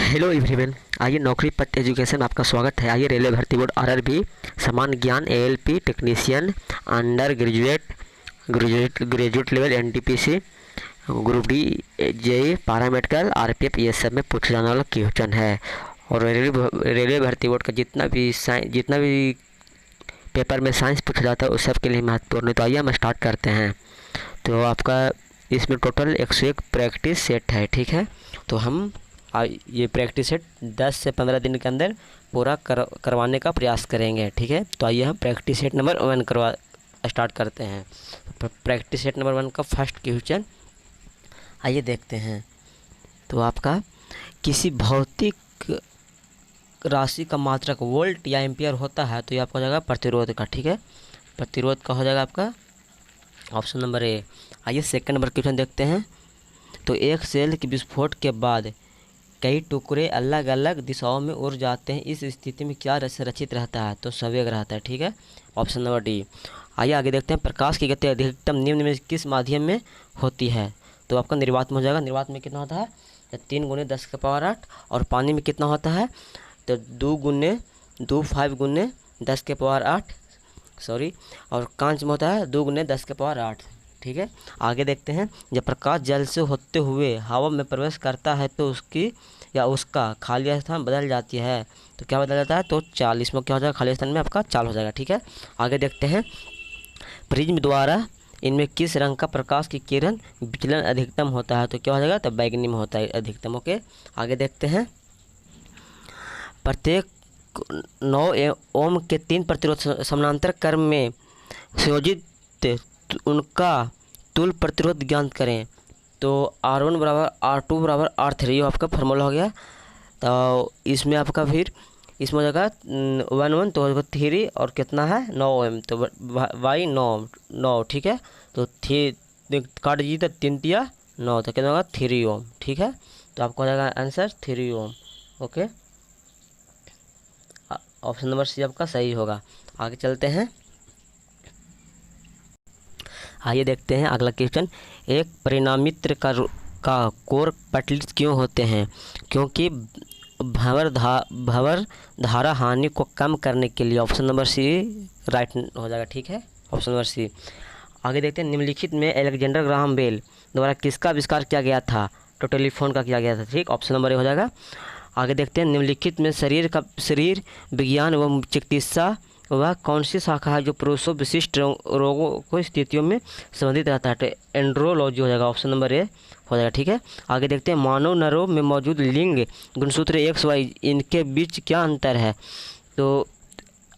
Hello everyone. आइए नौकरी पथ एजुकेशन में आपका स्वागत है। आइए रेलवे भर्ती बोर्ड आरआरबी समान ज्ञान ALP technician undergraduate level NTPC group D JE paramedical RPF ये सब में पूछा जाने वाला क्वेश्चन है। और रेलवे भर्ती बोर्ड का जितना भी पेपर में साइंस पूछा जाता है उस सब के लिए महत्वपूर्ण है। तो आइए हम स्टार्ट करते हैं। तो आपका इसमें टोटल 101 प्रैक्टिस सेट है, ठीक है। तो हम ये प्रैक्टिस सेट 10 से 15 दिन के अंदर पूरा करवाने का प्रयास करेंगे, ठीक है। तो आइए हम प्रैक्टिस सेट नंबर 1 स्टार्ट करते हैं। प्रैक्टिस सेट नंबर 1 का फर्स्ट क्वेश्चन आइए देखते हैं। तो आपका किसी भौतिक राशि का मात्रक वोल्ट या एम्पियर होता है तो ये आपका हो जाएगा प्रतिरोध का, ठीक है। प्रतिरोध का हो जाएगा आपका ऑप्शन नंबर ए। आइए सेकंड नंबर क्वेश्चन देखते हैं। तो एक सेल के विस्फोट के बाद कई टुकड़े अलग अलग दिशाओं में उड़ जाते हैं, इस स्थिति में क्या संरक्षित रहता है? तो संवेग रहता है, ठीक है। Option number D. आइए आगे देखते हैं। प्रकाश की गति अधिकतम निम्न में किस माध्यम में होती है? तो आपका निर्वात में हो जाएगा। निर्वात में कितना होता है? तो 3 × 10⁸ और पानी में कितना होता है? तो 5 × 10⁸ सॉरी, और कांच में होता है 2 × 10⁸, ठीक है। आगे देखते हैं। जब प्रकाश जल से होते हुए हवा में प्रवेश करता है तो उसका खाली स्थान बदल जाती है, तो क्या बदल जाता है? तो चाल। इसमें क्या हो जाएगा? खाली स्थान में आपका चाल हो जाएगा, ठीक है। आगे देखते हैं। प्रिज्म द्वारा इनमें किस रंग का प्रकाश की किरण विचलन अधिकतम होता है? तो क्या हो जाएगा? तो बैगनी में होता है अधिकतम, ओके। आगे देखते हैं। प्रत्येक 9 ओम के 3 प्रतिरोध समानांतर क्रम में संयोजित उनका तुल्य प्रतिरोध ज्ञात करें। तो R1 = R2 = R3 ये आपका फार्मूला हो गया। तो इसमें आपका फिर इसमें हो जाएगा 1 तो 3 और कितना है 9 ओम, तो वाई 9, ठीक है। तो काट दीजिए तो 3 × 9 तो कितना होगा? 3 ओम, ठीक है। तो आपको हो जाएगा आंसर 3 ओम, ओके। ऑप्शन नंबर सी आपका सही होगा। आगे चलते हैं। आइए देखते हैं अगला क्वेश्चन। एक परिणामित्र का कोर पटलित क्यों होते हैं? क्योंकि भंवर धारा हानि को कम करने के लिए। ऑप्शन नंबर सी राइट हो जाएगा, ठीक है। Option number C. आगे देखते हैं। निम्नलिखित में अलेक्जेंडर ग्राहम बेल द्वारा किसका आविष्कार किया गया था? तो टेलीफोन का किया गया था, ठीक। ऑप्शन नंबर ए हो जाएगा। आगे देखते हैं। निम्नलिखित में शरीर विज्ञान एवं चिकित्सा वह कौन सी शाखा है जो पुरुषों विशिष्ट रोगों को स्थितियों में संबंधित रहता है? तो एंड्रोलॉजी हो जाएगा। ऑप्शन नंबर ए हो जाएगा, ठीक है। आगे देखते हैं। मानव नरों में मौजूद लिंग गुणसूत्र XY इनके बीच क्या अंतर है? तो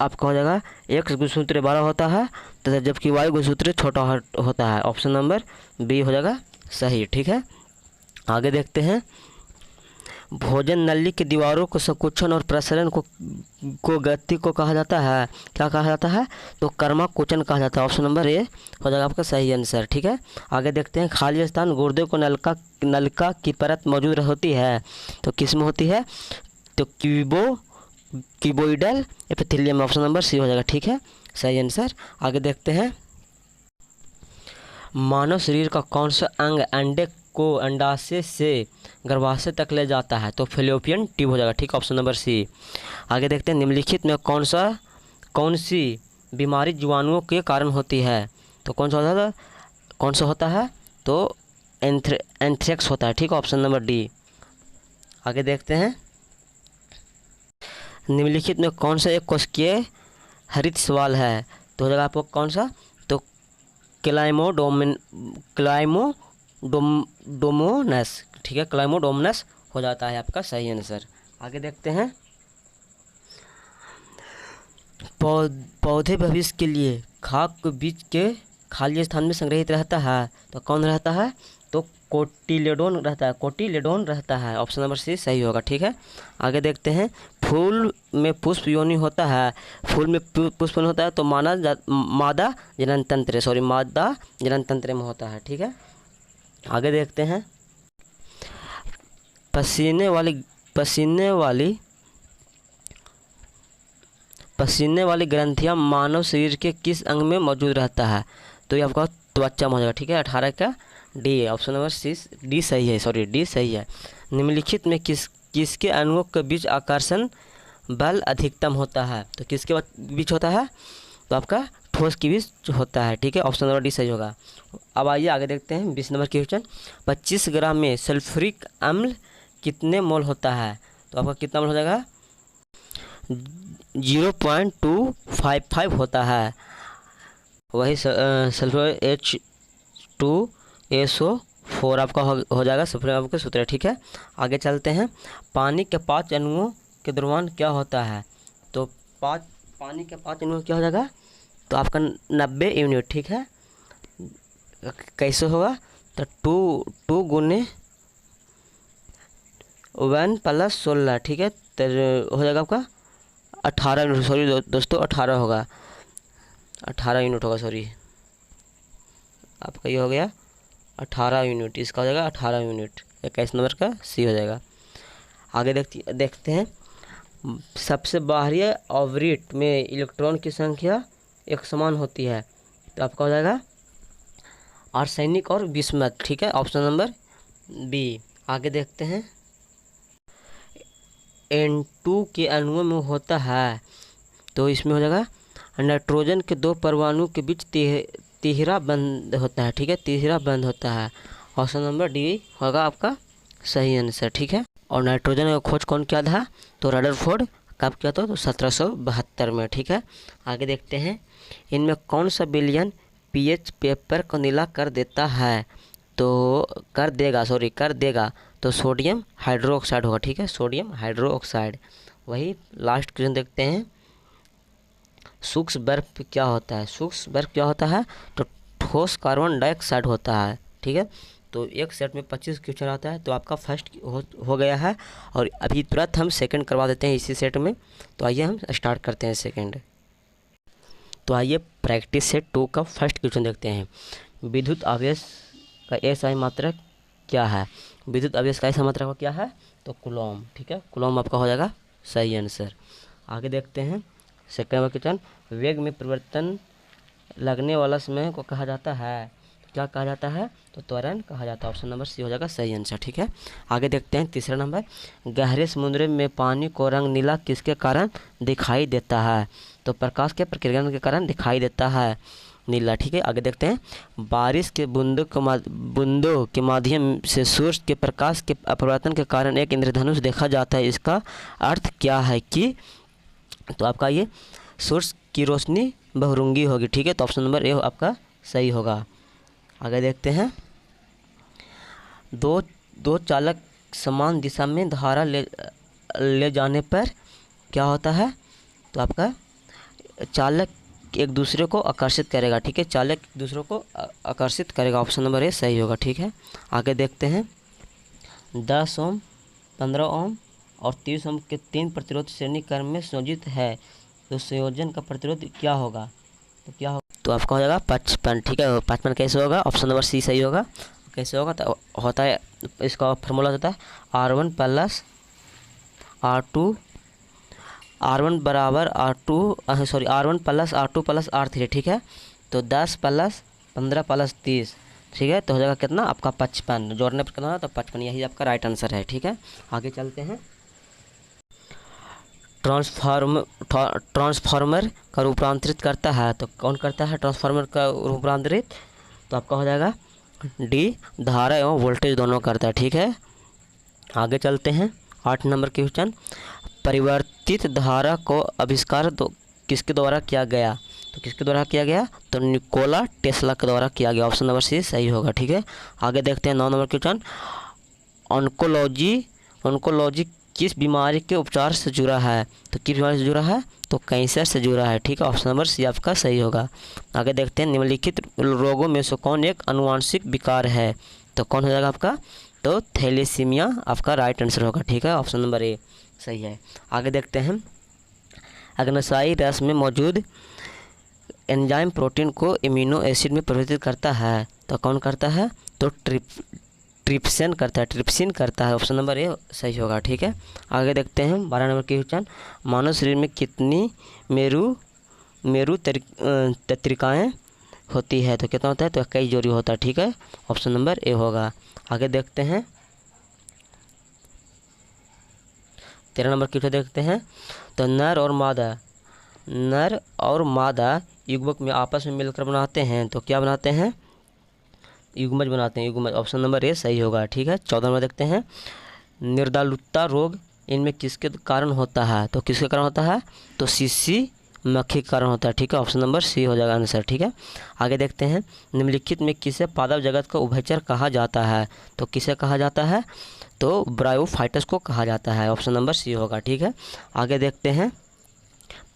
आपका हो जाएगा X गुणसूत्र बड़ा होता है तथा जबकि Y गुणसूत्र छोटा होता है। ऑप्शन नंबर बी हो जाएगा सही, ठीक है। आगे देखते हैं। भोजन नली की दीवारों को संकुचन और प्रसरण को गति को कहा जाता है, क्या कहा जाता है? तो कर्माकुचन कहा जाता है। ऑप्शन नंबर ए हो जाएगा आपका सही आंसर, ठीक है। आगे देखते हैं। खाली स्थान गुर्दे को नलिका की परत मौजूद होती है, तो किस में होती है? तो cuboidal epithelium. Option number C हो जाएगा, ठीक है, सही आंसर। आगे देखते हैं। मानव शरीर का कौन सा अंग अंडे को अंडाशय से गर्भाशय तक ले जाता है? तो फैलोपियन ट्यूब हो जाएगा, ठीक। Option number C. आगे देखते हैं। निम्नलिखित में कौन सी बीमारी जीवाणुओं के कारण होती है? तो कौन सा होता है? तो एंथ्रेक्स होता है, ठीक। Option number D. आगे देखते हैं। निम्नलिखित में कौन सा एक कोशिकीय हरित सवाल है? तो हो जाएगा आपको कौन सा? तो क्लाइमोडोमोनस, ठीक है, क्लाइमोडोमोनस हो जाता है आपका सही आंसर। आगे देखते हैं। पौधे भविष्य के लिए खाक के बीच के खाली स्थान में संग्रहित रहता है, तो कौन रहता है? तो कोटिलेडोन रहता है। ऑप्शन नंबर सी सही होगा, ठीक है। आगे देखते हैं। फूल में पुष्प योनि होता है, फूल में पुष्प योनि होता है तो मादा जनन तंत्र में होता है, ठीक है। आगे देखते हैं। पसीने वाली ग्रंथियां मानव शरीर के किस अंग में मौजूद रहता है? तो ये आपका त्वचा में हो जाएगा, ठीक है। 18 का डी। ऑप्शन नंबर डी सही है। निम्नलिखित में किसके अणुओं के बीच आकर्षण बल अधिकतम होता है? तो किसके बीच होता है? तो आपका ठोस के बीच होता है, ठीक है। ऑप्शन नंबर डी सही होगा। अब आइए आगे देखते हैं 20 नंबर की क्वेश्चन। 25 ग्राम में सल्फ्यूरिक अम्ल कितने मोल होता है? तो आपका कितना मोल हो जाएगा? 0.255 होता है। वही सल्फ्यूरिक H2SO4 आपका हो जाएगा सल्फ्यूरिक अम्ल का सूत्र, ठीक है। आगे चलते हैं। पानी के 5 अणुओं के द्रव्यमान क्या होता है? तो पानी के 5 अणुओं क्या हो जाएगा? तो आपका 90 यूनिट, ठीक है। कैसे होगा? तो 2 गुने 1 + 16, ठीक है। तो हो जाएगा आपका 18 यूनिट, सॉरी दोस्तों 18 होगा, 18 यूनिट होगा, सॉरी आपका ये हो गया 18 यूनिट, इसका हो जाएगा 18 यूनिट। 21 नंबर का सी हो जाएगा। आगे देखते हैं। सबसे बाहरी ऑर्बिट में इलेक्ट्रॉन की संख्या एक समान होती है, तो आपका हो जाएगा आर्सेनिक और बिस्मथ, ठीक है। Option number B. आगे देखते हैं। N2 के अणुओं में होता है, तो इसमें हो जाएगा नाइट्रोजन के 2 परमाणु के बीच तिहरा बंध होता है, ठीक है। तिहरा बंध होता है। ऑप्शन नंबर डी होगा आपका सही आंसर, ठीक है। और नाइट्रोजन का खोज कौन किया था? तो रदरफोर्ड कब किया था? तो 1772 में, ठीक है। आगे देखते हैं। इनमें कौन सा विलयन पीएच पेपर को नीला कर देता है? तो कर देगा तो सोडियम हाइड्रोक्साइड होगा, ठीक है। Sodium hydroxide. वही लास्ट क्वेश्चन देखते हैं। सूक्ष्म बर्फ क्या होता है? सूक्ष्म बर्फ क्या होता है? तो ठोस कार्बन डाइऑक्साइड होता है, ठीक है। तो एक सेट में 25 क्वेश्चन आता है, तो आपका फर्स्ट हो गया है। और अभी तुरंत हम सेकंड करवा देते हैं इसी सेट में। तो आइए हम स्टार्ट करते हैं सेकंड। तो आइए प्रैक्टिस सेट 2 का फर्स्ट क्वेश्चन देखते हैं। विद्युत आवेश का एसआई मात्रक क्या है? विद्युत आवेश का एसआई मात्रक क्या है? तो कूलॉम, ठीक है। कूलॉम आपका हो जाएगा सही आंसर। आगे देखते हैं सेकंड नंबर क्वेश्चन। वेग में परिवर्तन लगने वाला समय को कहा जाता है, क्या कहा जाता है? तो त्वरण कहा जाता है। ऑप्शन नंबर सी हो जाएगा सही आंसर, ठीक है। आगे देखते हैं तीसरा नंबर। गहरे समुद्र में पानी को रंग नीला किसके कारण दिखाई देता है? तो प्रकाश के प्रकीर्णन के कारण दिखाई देता है नीला, ठीक है। आगे देखते हैं। बारिश के बूंदों के माध्यम से सूर्य के प्रकाश के अपवर्तन के कारण एक इंद्रधनुष देखा जाता है, इसका अर्थ क्या है कि? तो आपका ये सूर्य की रोशनी बहुरंगी होगी, ठीक है। तो ऑप्शन नंबर ए आपका सही होगा। आगे देखते हैं। दो चालक समान दिशा में धारा ले जाने पर क्या होता है? तो आपका चालक एक दूसरे को आकर्षित करेगा, ठीक है। चालक दूसरों को आकर्षित करेगा। ऑप्शन नंबर ए सही होगा, ठीक है। आगे देखते हैं। 10 ओम, 15 ओम और 30 ओम के 3 प्रतिरोध श्रेणी क्रम में संयोजित है, तो संयोजन का प्रतिरोध क्या होगा? तो क्या होगा? तो आपका हो जाएगा 55, ठीक है। 55 कैसे होगा? ऑप्शन नंबर सी सही होगा। कैसे होगा? तो होता है, इसका फार्मूला होता है R1 + R2, R1 बराबर R2 + R3, ठीक है। तो 10 + 15 + 30, ठीक है। तो हो जाएगा कितना? आपका 55। जोड़ने पर कितना होगा? तो 55, यही आपका राइट आंसर है, ठीक है। आगे चलते हैं। ट्रांसफार्मर का रूपांतरित करता है, तो कौन करता है ट्रांसफार्मर का रूपांतरित? तो आपका हो जाएगा डी, धारा एवं वोल्टेज दोनों करता है, ठीक है। आगे चलते हैं 8 नंबर के क्वेश्चन। परिवर्तित धारा को आविष्कार किसके द्वारा किया गया? तो किसके द्वारा किया गया? तो निकोला टेस्ला के द्वारा किया गया। ऑप्शन नंबर सी सही होगा, ठीक है। आगे देखते हैं 9 नंबर क्वेश्चन। ऑन्कोलॉजी किस बीमारी के उपचार से जुड़ा है? तो किस बीमारी से जुड़ा है? तो कैंसर से जुड़ा है, ठीक है। ऑप्शन नंबर सी आपका सही होगा। आगे देखते हैं। निम्नलिखित रोगों में से कौन एक आनुवंशिक विकार है? तो कौन हो जाएगा आपका? तो थैलेसीमिया आपका राइट आंसर होगा, ठीक है। ऑप्शन नंबर ए सही है। आगे देखते हैं। अग्नाशयी रस में मौजूद एंजाइम प्रोटीन को इम्यूनो एसिड में परिवर्तित करता है, तो कौन करता है? तो ट्रिप्सिन करता है। ऑप्शन नंबर ए सही होगा, ठीक है। आगे देखते हैं 12 नंबर की क्वेश्चन। मानव शरीर में कितनी मेरु तंत्रिकाएँ होती है? तो कितना होता है? तो 21 जोड़ी होता है, ठीक है। ऑप्शन नंबर ए होगा। आगे देखते हैं। 13 नंबर क्वेश्चन देखते हैं। तो नर और मादा युग्मक में आपस में मिलकर बनाते हैं तो क्या बनाते हैं? युग्मज बनाते हैं, युग्मज। ऑप्शन नंबर ए सही होगा, ठीक है। 14 नंबर देखते हैं। निर्दालुता रोग इनमें किसके कारण होता है? तो किसके कारण होता है? तो सीसी मक्खी के कारण होता है, ठीक है। ऑप्शन नंबर सी हो जाएगा आंसर, ठीक है। आगे देखते हैं। निम्नलिखित में किसे पादप जगत का उभयचर कहा जाता है? तो किसे कहा जाता है? तो ब्रायोफाइटस को कहा जाता है। ऑप्शन नंबर सी होगा, ठीक है। आगे देखते हैं।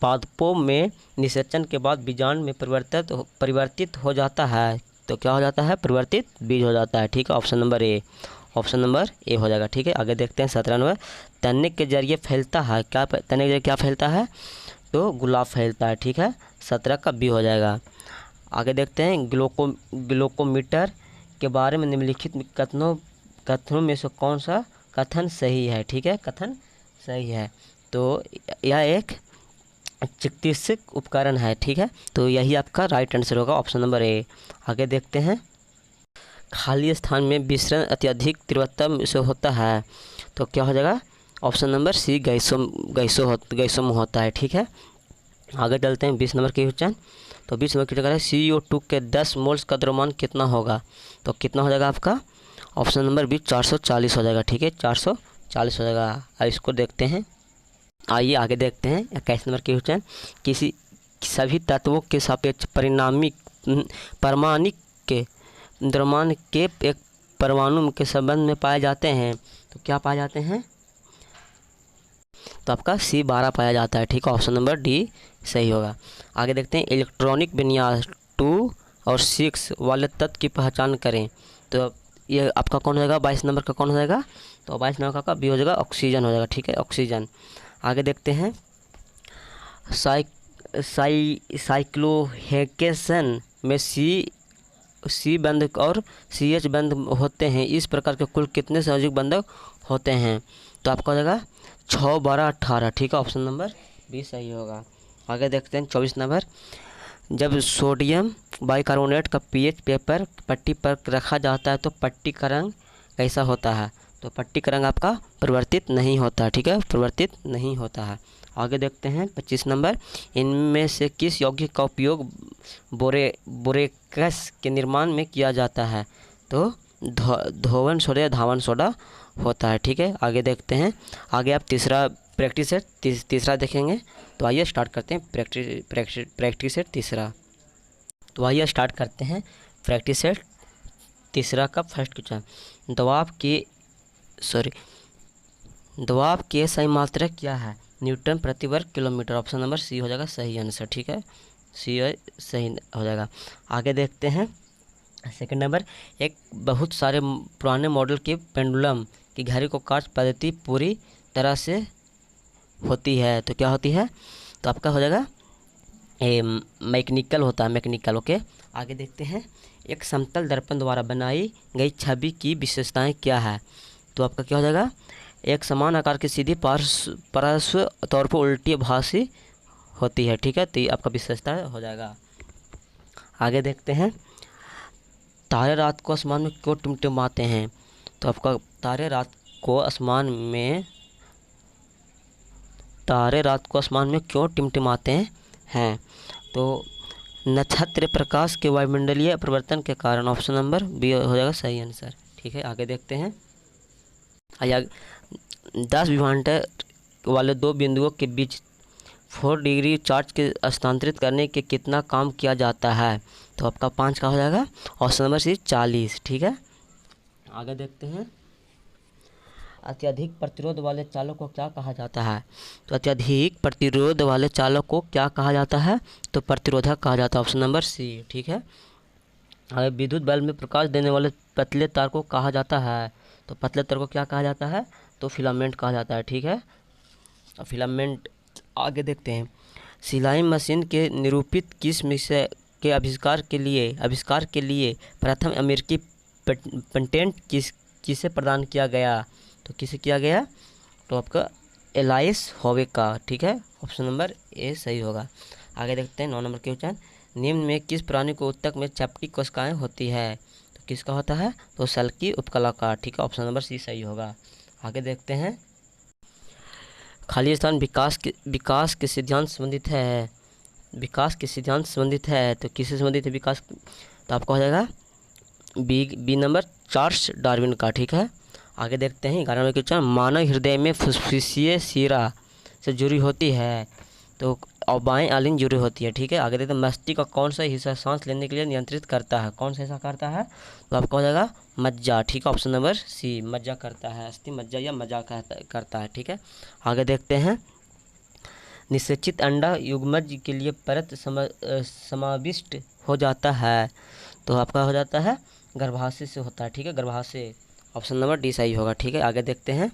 पादपों में निषेचन के बाद बीजांड में परिवर्तित हो जाता है तो क्या हो जाता है? परिवर्तित बीज हो जाता है, ठीक है। ऑप्शन नंबर ए हो जाएगा, ठीक है। आगे देखते हैं 17 नंबर। तने के जरिए फैलता है, क्या तने के जरिए क्या फैलता है? तो गुलाब फैलता है, ठीक है। 17 का बी हो जाएगा। आगे देखते हैं। ग्लूकोमीटर के बारे में निम्नलिखित कथनों में से कौन सा कथन सही है? ठीक है, कथन सही है। तो यह एक चिकित्सक उपकरण है, ठीक है। तो यही आपका राइट आंसर होगा, ऑप्शन नंबर ए। आगे देखते हैं। खाली स्थान में विसरण अत्यधिक तीव्रता से होता है तो क्या हो जाएगा? ऑप्शन नंबर सी गैसों में होता है, ठीक है। आगे चलते हैं 20 नंबर के क्वेश्चन। तो 20 नंबर क्वेश्चन है CO2 के 10 मोल्स का द्रव्यमान कितना होगा? तो कितना हो जाएगा आपका? ऑप्शन नंबर बी 440 हो जाएगा, ठीक है। 440 हो जाएगा। अब इसको देखते हैं। आइए आगे देखते हैं 21 नंबर के क्वेश्चन। किसी सभी तत्वों के सापेक्ष परमाणिक के द्रव्यमान के एक परमाणु के संबंध में पाए जाते हैं तो क्या पाए जाते हैं? तो आपका C12 पाया जाता है, ठीक है। ऑप्शन नंबर डी सही होगा। आगे देखते हैं। इलेक्ट्रॉनिक विन्यास 2 और 6 वाले तत्व की पहचान करें तो ये आपका कौन हो जाएगा? 22 नंबर का कौन हो जाएगा? तो 22 नंबर का बी हो जाएगा, ऑक्सीजन हो जाएगा, ठीक है, ऑक्सीजन। आगे देखते हैं। साइक्लोहेक्सेन में सी बंधक और CH बंध होते हैं। इस प्रकार के कुल कितने संयोजक बंधक होते हैं? तो आपका हो जाएगा 6, 12, 18, ठीक है। ऑप्शन नंबर बी सही होगा। आगे देखते हैं 24 नंबर। जब सोडियम बाइकार्बोनेट का pH पेपर पट्टी पर रखा जाता है तो पट्टी का रंग कैसा होता है? तो पट्टी का रंग आपका परिवर्तित नहीं होता, ठीक है, परिवर्तित नहीं होता है। आगे देखते हैं 25 नंबर। इनमें से किस यौगिक का उपयोग बोरेकस के निर्माण में किया जाता है? तो धोवन सोडा या धावन सोडा होता है, ठीक है। आगे देखते हैं। आगे आप तीसरा प्रैक्टिस सेट तीसरा देखेंगे। तो आइए स्टार्ट करते हैं प्रैक्टिस सेट तीसरा। तो आइए स्टार्ट करते हैं प्रैक्टिस सेट तीसरा का फर्स्ट क्वेश्चन। दबाव के सही मात्रक क्या है? न्यूटन प्रति वर्ग किलोमीटर। ऑप्शन नंबर सी हो जाएगा सही आंसर, ठीक है, सी सही हो जाएगा। आगे देखते हैं सेकंड नंबर। एक बहुत सारे पुराने मॉडल के पेंडुलम की घड़ी को कार्य पद्धति पूरी तरह से होती है तो क्या होती है? तो आपका हो जाएगा मैकेनिकल होता है, मैकेनिकल, ओके। आगे देखते हैं। एक समतल दर्पण द्वारा बनाई गई छवि की विशेषताएं क्या है? तो आपका क्या हो जाएगा? एक समान आकार की सीधी पार्श्व तौर पर उल्टी भासी होती है, ठीक है, तो ये आपका विशेषता हो जाएगा। आगे देखते हैं। तारे रात को आसमान में क्यों टिमटिमाते हैं? तो आपका तारे रात को आसमान में क्यों टिमटिमाते हैं? तो नक्षत्र प्रकाश के वायुमंडलीय परिवर्तन के कारण। ऑप्शन नंबर बी हो जाएगा सही आंसर, ठीक है। आगे देखते हैं। 10 विभवांतर वाले दो बिंदुओं के बीच 4 डिग्री चार्ज के स्थानांतरित करने के कितना काम किया जाता है? तो आपका 5 का हो जाएगा। ऑप्शन नंबर सी 40, ठीक है। आगे देखते हैं। अत्यधिक प्रतिरोध वाले चालक को क्या कहा जाता है? तो अत्यधिक प्रतिरोध वाले चालक को क्या कहा जाता है? तो प्रतिरोधक कहा जाता है। ऑप्शन नंबर सी, ठीक है। आगे विद्युत बल्ब में प्रकाश देने वाले पतले तार को कहा जाता है? तो पतले तार को क्या कहा जाता है? तो फिलामेंट कहा जाता है, ठीक है, फिलामेंट। आगे देखते हैं। सिलाई मशीन के निरूपित किस्म के आविष्कार के लिए प्रथम अमेरिकी पेटेंट किसे प्रदान किया गया? तो किसे किया गया? तो आपका एलाइस होवे का, ठीक है, ऑप्शन नंबर ए सही होगा। आगे देखते हैं 9 नंबर के क्वेश्चन। निम्न में किस प्राणी को ऊतक में चपटी कोशिकाएं होती है? तो किसका होता है? तो सेल की उपकला का, ठीक है, ऑप्शन नंबर सी सही होगा। आगे देखते हैं। खाली स्थान विकास के सिद्धांत संबंधित है, विकास के सिद्धांत संबंधित है, तो किससे संबंधित है विकास, तो आपका हो जाएगा बी नंबर चार्ल्स डार्विन का। ठीक है, आगे देखते हैं 11 नंबर क्वेश्चन। मानव हृदय में फुफ्फुसीय शिरा से जुड़ी होती है, तो और बाएं आलिंग जुड़ी होती है। ठीक है, आगे देखते हैं मस्तिष्क का कौन सा हिस्सा सांस लेने के लिए नियंत्रित करता है, कौन सा हिस्सा करता है, तो आपका हो जाएगा मज्जा। ठीक है, ऑप्शन नंबर सी मज्जा करता है, अस्थि मज्जा या मज्जा करता है। ठीक है, आगे देखते हैं निषेचित अंडा युग्मज के लिए परत समाविष्ट हो जाता है, तो आपका हो जाता है गर्भाशय से होता है। ठीक है, गर्भाशय, ऑप्शन नंबर डी सही होगा। ठीक है, आगे देखते हैं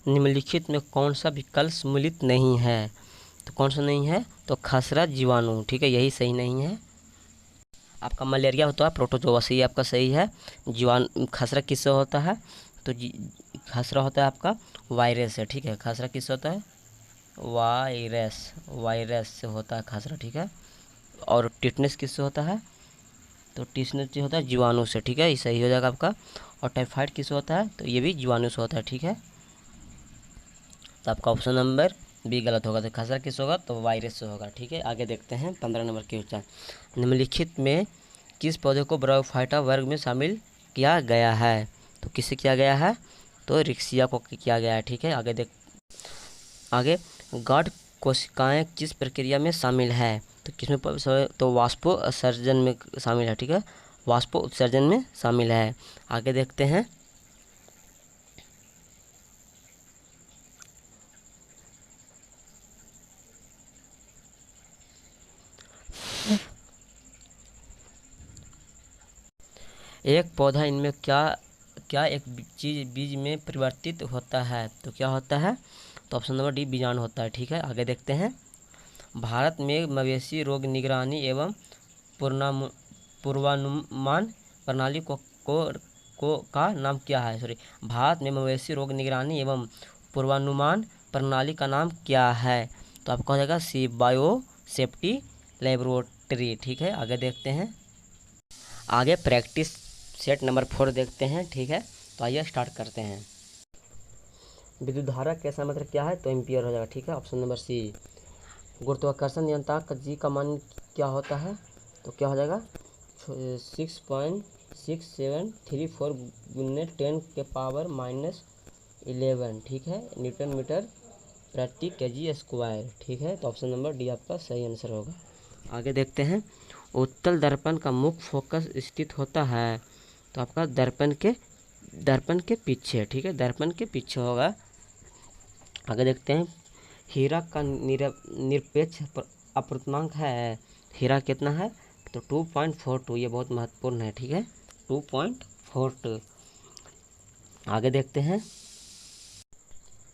निम्नलिखित में कौन सा विकल्प सम्मिलित नहीं है, तो कौन सा नहीं है, तो खसरा जीवाणु। ठीक है, यही सही नहीं है। आपका मलेरिया होता है प्रोटोजोआ से, ये आपका सही है। जीवाणु खसरा किससे होता है, तो खसरा होता है आपका वायरस से। ठीक है, खसरा किससे होता है, वायरस से होता है खसरा। ठीक है, और टिटनेस किससे होता है, तो टिटनेस होता है जीवाणु से। ठीक है, ये सही हो जाएगा आपका। और टाइफाइड किससे होता है, तो ये भी जीवाणु से होता है। ठीक है, तो आपका ऑप्शन नंबर बी गलत होगा, तो खसरा किस होगा, तो वायरस से होगा। ठीक है, आगे देखते हैं 15 नंबर के क्वेश्चन। निम्नलिखित में किस पौधे को ब्रायोफाइटा वर्ग में शामिल किया गया है, तो किससे किया गया है, तो रिक्सिया को किया गया है। ठीक है, आगे गाढ़ कोशिकाएं किस प्रक्रिया में शामिल है, तो किसमें, तो वाष्पो उत्सर्जन में शामिल है। ठीक है, वाष्पो उत्सर्जन में शामिल है। आगे देखते हैं एक पौधा इनमें क्या एक चीज़ बीज में परिवर्तित होता है, तो क्या होता है, तो ऑप्शन नंबर डी बीजाणु होता है। ठीक है, आगे देखते हैं भारत में मवेशी रोग निगरानी एवं पूर्वानुमान प्रणाली का नाम क्या है, भारत में मवेशी रोग निगरानी एवं पूर्वानुमान प्रणाली का नाम क्या है, तो आपका हो जाएगा सी बायो सेफ्टी लेबोरेटरी। ठीक है, आगे देखते हैं आगे प्रैक्टिस सेट नंबर 4 देखते हैं। ठीक है, तो आइए स्टार्ट करते हैं। विद्युत धारा कैसा मतलब क्या है, तो एम्पियर हो जाएगा। ठीक है, ऑप्शन नंबर सी। गुरुत्वाकर्षण नियंत्रक का जी का मान क्या होता है, तो क्या हो जाएगा 6.6734 गुने 10⁻⁻11। ठीक है, न्यूटन मीटर प्रति केजी स्क्वायर। ठीक है, तो ऑप्शन नंबर डी आपका सही आंसर होगा। आगे देखते हैं उत्तल दर्पण का मुख्य फोकस स्थित होता है, तो आपका दर्पण के पीछे। ठीक है, दर्पण के पीछे होगा। आगे देखते हैं हीरा का निरपेक्ष अपवर्तनांक है, हीरा कितना है, तो 2.42, ये बहुत महत्वपूर्ण है। ठीक है, 2.42। आगे देखते हैं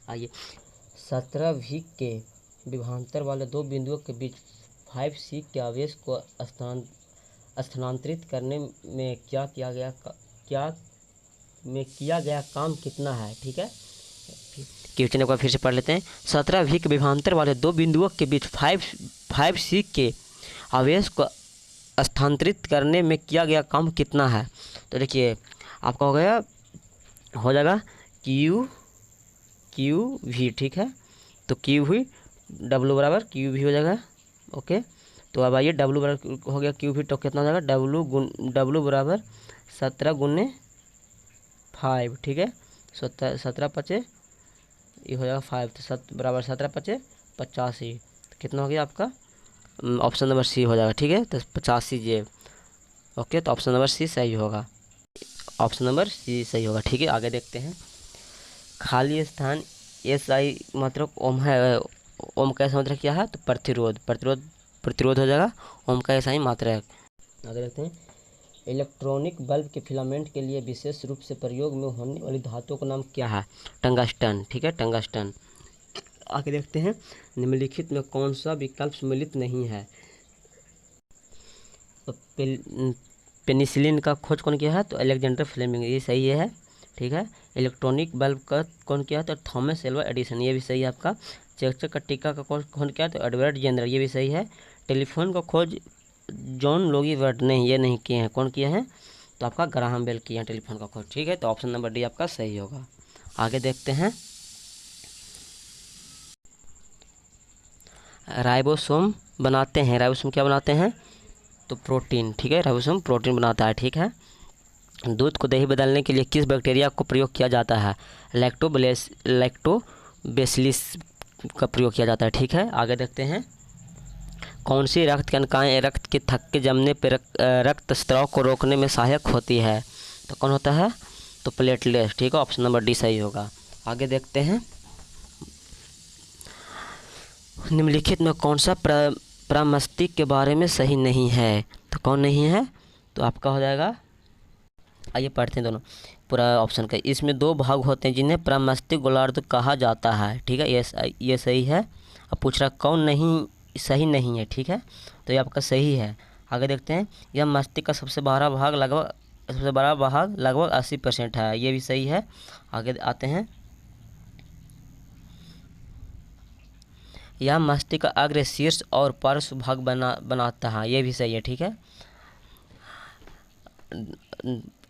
आइए 17 भी के विभवांतर वाले दो बिंदुओं के बीच 5C के आवेश को स्थानांतरित करने में किया गया काम कितना है। ठीक है, क्वेश्चन एक बार फिर से पढ़ लेते हैं। 17 भी के विभवांतर वाले दो बिंदुओं के बीच 5C के आवेश को स्थानांतरित करने में किया गया काम कितना है, तो देखिए आपका हो जाएगा क्यू भी। ठीक है, तो क्यू भी डब्लू बराबर क्यू भी हो जाएगा। ओके, तो अब आइए डब्लू बराबर हो गया क्यू भी, तो कितना हो जाएगा डब्लू बराबर 17 गुने 5। ठीक है, 17 पचे ये हो जाएगा 5, तो बराबर 17 पचे 85, तो कितना हो गया आपका ऑप्शन नंबर सी हो जाएगा। ठीक है, तो 85 जेब। ओके, तो ऑप्शन नंबर सी सही होगा, ऑप्शन नंबर सी सही होगा। ठीक है, आगे देखते हैं खाली स्थान SI मतलब ओम है, ओम का ऐसा मतलब क्या है, तो प्रतिरोध हो जाएगा, ओम का SI मात्रा है। आगे देखते हैं इलेक्ट्रॉनिक बल्ब के फिलामेंट के लिए विशेष रूप से प्रयोग में होने वाली धातु का नाम क्या है, टंगस्टन। ठीक है, टंगस्टन। आगे देखते हैं निम्नलिखित में कौन सा विकल्प सम्मिलित नहीं है, तो पेनिसिलिन का खोज कौन किया है, तो अलेक्जेंडर फ्लेमिंग, ये सही है। ठीक है, इलेक्ट्रॉनिक बल्ब का कौन किया है, तो थॉमस एल्वा एडिसन, ये भी सही है आपका। चेचक का टीका का कौन किया है, तो एडवर्ड जेनर, ये भी सही है। टेलीफोन का खोज जॉन लोगी वर्ड, नहीं ये नहीं किए हैं, कौन किए हैं, तो आपका ग्राहम बेल किए हैं टेलीफोन का खोज। ठीक है, तो ऑप्शन नंबर डी आपका सही होगा। आगे देखते हैं, राइबोसोम बनाते हैं। राइबोसोम क्या बनाते हैं? तो प्रोटीन, ठीक है, राइबोसोम प्रोटीन बनाता है, ठीक है। दूध को दही बदलने के लिए किस बैक्टीरिया को प्रयोग किया जाता है? लैक्टोबैसिलस का प्रयोग किया जाता है, ठीक है। आगे देखते हैं, कौन सी रक्त कणिकाएँ रक्त के थक्के जमने पर रक्त स्राव को रोकने में सहायक होती है? तो कौन होता है? तो प्लेटलेट, ठीक है, ऑप्शन नंबर डी सही होगा। आगे देखते हैं, निम्नलिखित में कौन सा प्रमस्तिष्क के बारे में सही नहीं है? तो कौन नहीं है? तो आपका हो जाएगा, आइए पढ़ते हैं दोनों पूरा ऑप्शन का। इसमें 2 भाग होते हैं जिन्हें प्रमस्तिष्क गोलार्ध कहा जाता है, ठीक है, ये सही है। अब पूछ रहा कौन नहीं सही नहीं है, ठीक है, तो ये आपका सही है। आगे देखते हैं, यह मस्तिष्क का सबसे बड़ा भाग लगभग 80% है, ये भी सही है। आगे आते हैं, यह मस्तिष्क का अग्र, शीर्ष और पार्श्व भाग बनाता है, ये भी सही है, ठीक है।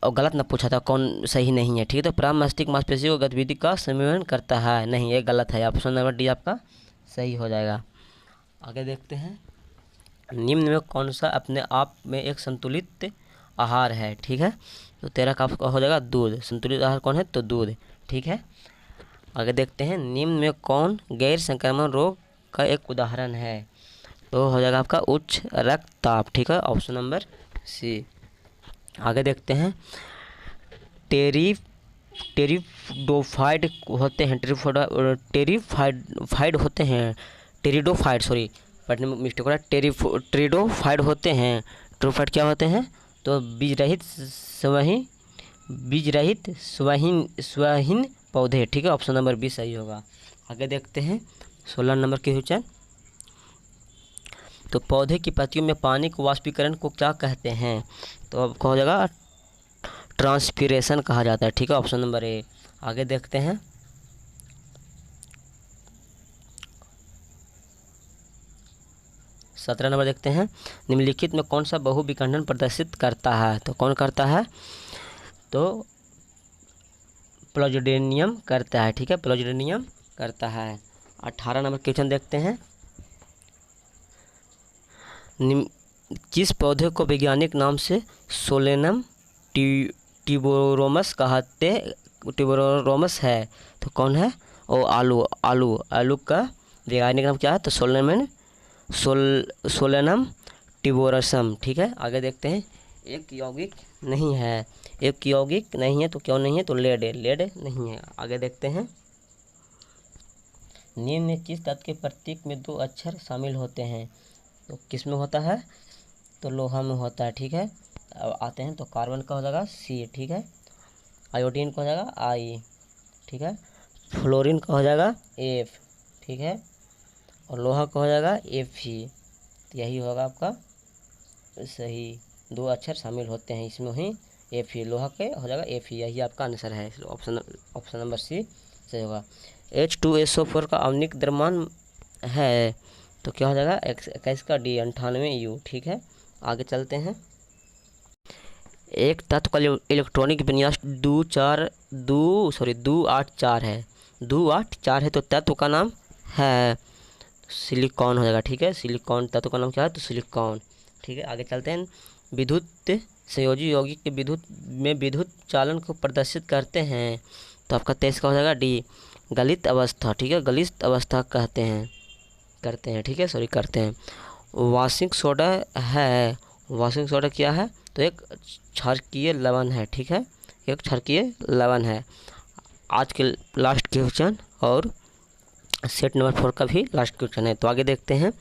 और गलत ना पूछा था कौन सही नहीं है, ठीक है। तो प्रमस्तिष्क मांसपेशियों की गतिविधि का समन्वय करता है, नहीं, ये गलत है, ऑप्शन नंबर डी आपका सही हो जाएगा। आगे देखते हैं, निम्न में कौन सा अपने आप में एक संतुलित आहार है, ठीक है। तो 13 का आपका हो जाएगा दूध। संतुलित आहार कौन है? तो दूध, ठीक है। आगे देखते हैं, निम्न में कौन गैर संक्रमण रोग का एक उदाहरण है? तो हो जाएगा आपका उच्च रक्तचाप, ठीक है, ऑप्शन नंबर सी। आगे देखते हैं, टेरिडोफाइड होते हैं, टेरिडोफाइड, सॉरी पढ़ने में मिस्टेक हो रहा है, टेरिडोफाइड होते हैं। टेरिडोफाइड क्या होते हैं? तो बीज रहित स्वहीन पौधे, ठीक है, ऑप्शन नंबर बी सही होगा। आगे देखते हैं, 16 नंबर के क्वेश्चन, तो पौधे की पत्तियों में पानी को वाष्पीकरण को क्या कहते हैं? तो आपको हो जाएगा ट्रांसपीरेशन कहा जाता है, ठीक है, ऑप्शन नंबर ए। आगे देखते हैं, सत्रह नंबर देखते हैं, निम्नलिखित में कौन सा बहुविखंडन प्रदर्शित करता है? तो कौन करता है? तो प्लाज्मोडियम करता है, ठीक है, प्लाज्मोडियम करता है। 18 नंबर क्वेश्चन देखते हैं, किस पौधे को वैज्ञानिक नाम से सोलेनम टिबोरोमस टिबोरोमस है? तो कौन है? ओ आलू का वैज्ञानिक नाम क्या है? तो सोलेनम टिबोरसम, ठीक है। आगे देखते हैं, एक यौगिक नहीं है, तो क्यों नहीं है? तो लेड नहीं है। आगे देखते हैं, निम्न में किस तत्व के प्रतीक में 2 अक्षर शामिल होते हैं? तो किस में होता है? तो लोहा में होता है, ठीक है। अब आते हैं, तो कार्बन का हो जाएगा सी, ठीक है, आयोडीन का हो जाएगा आई, ठीक है, फ्लोरीन का हो जाएगा एफ, ठीक है, और लोहा का हो जाएगा एफ ही। तो यही होगा आपका सही, 2 अक्षर शामिल होते हैं इसमें ही, एफ ही, लोहा के हो जाएगा एफ ही, यही आपका आंसर है, ऑप्शन नंबर सी सही होगा। H2SO4 का आणविक द्रव्यमान है, तो क्या हो जाएगा? 21 का डी, 98 U, ठीक है। आगे चलते हैं, एक तत्व का इलेक्ट्रॉनिक विन्यास 284 है, 284 है, तो तत्व का नाम है सिलिकॉन हो जाएगा, ठीक है, सिलिकॉन तत्व का नाम क्या है? तो सिलिकॉन, ठीक है। आगे चलते हैं, विद्युत संयोजी यौगिक के विद्युत चालन को प्रदर्शित करते हैं, तो आपका 23 का हो जाएगा डी, गलित अवस्था, ठीक है, गलित अवस्था करते हैं, करते हैं। वाशिंग सोडा है, वाशिंग सोडा क्या है? तो एक क्षारकीय लवण है, ठीक है, एक क्षारकीय लवण है। आज के लास्ट क्वेश्चन और सेट नंबर 4 का भी लास्ट क्वेश्चन है, तो आगे देखते हैं,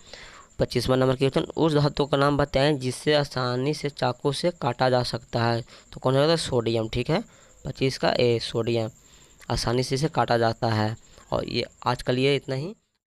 25वां नंबर क्वेश्चन, उस धातु का नाम बताएं जिससे आसानी से चाकू से काटा जा सकता है, तो कौन होगा? सोडियम, ठीक है, 25 का ए, सोडियम आसानी से इसे काटा जाता है। और ये आज के लिए इतना ही।